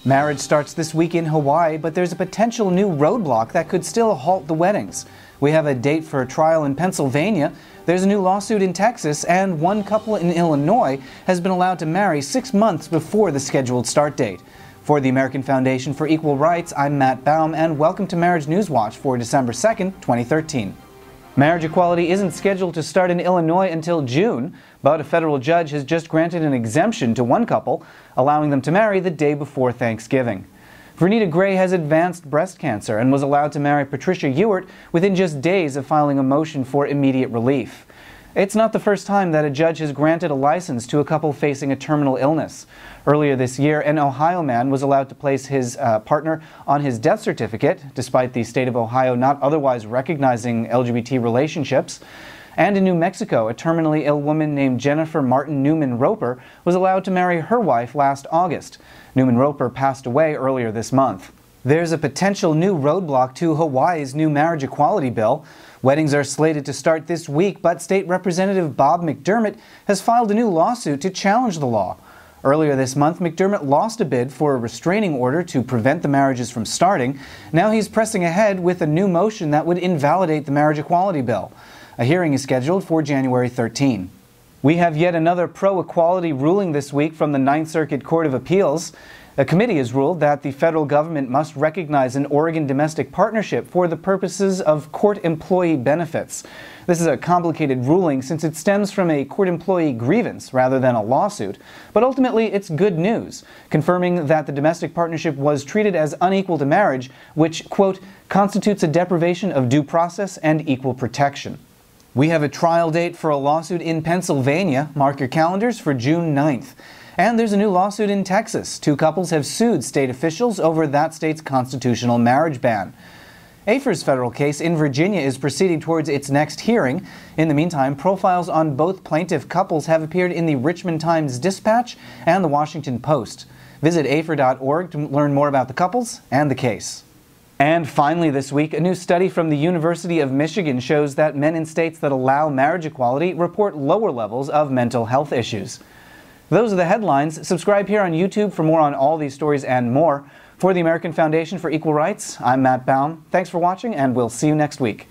Marriage starts this week in Hawaii, but there's a potential new roadblock that could still halt the weddings. We have a date for a trial in Pennsylvania, there's a new lawsuit in Texas, and one couple in Illinois has been allowed to marry 6 months before the scheduled start date. For the American Foundation for Equal Rights, I'm Matt Baum, and welcome to Marriage News Watch for December 2nd, 2013. Marriage equality isn't scheduled to start in Illinois until June, but a federal judge has just granted an exemption to one couple, allowing them to marry the day before Thanksgiving. Vernita Gray has advanced breast cancer and was allowed to marry Patricia Ewart within just days of filing a motion for immediate relief. It's not the first time that a judge has granted a license to a couple facing a terminal illness. Earlier this year, an Ohio man was allowed to place his partner on his death certificate, despite the state of Ohio not otherwise recognizing LGBT relationships. And in New Mexico, a terminally ill woman named Jennifer Martin Newman Roper was allowed to marry her wife last August. Newman Roper passed away earlier this month. There's a potential new roadblock to Hawaii's new marriage equality bill. Weddings are slated to start this week, but State Representative Bob McDermott has filed a new lawsuit to challenge the law. Earlier this month, McDermott lost a bid for a restraining order to prevent the marriages from starting. Now he's pressing ahead with a new motion that would invalidate the marriage equality bill. A hearing is scheduled for January 13. We have yet another pro-equality ruling this week from the Ninth Circuit Court of Appeals. A committee has ruled that the federal government must recognize an Oregon domestic partnership for the purposes of court employee benefits. This is a complicated ruling since it stems from a court employee grievance rather than a lawsuit, but ultimately it's good news, confirming that the domestic partnership was treated as unequal to marriage, which, quote, constitutes a deprivation of due process and equal protection. We have a trial date for a lawsuit in Pennsylvania. Mark your calendars for June 9th. And there's a new lawsuit in Texas. Two couples have sued state officials over that state's constitutional marriage ban. AFER's federal case in Virginia is proceeding towards its next hearing. In the meantime, profiles on both plaintiff couples have appeared in the Richmond Times-Dispatch and the Washington Post. Visit afer.org to learn more about the couples and the case. And finally this week, a new study from the University of Michigan shows that men in states that allow marriage equality report lower levels of mental health issues. Those are the headlines. Subscribe here on YouTube for more on all these stories and more. For the American Foundation for Equal Rights, I'm Matt Baum. Thanks for watching, and we'll see you next week.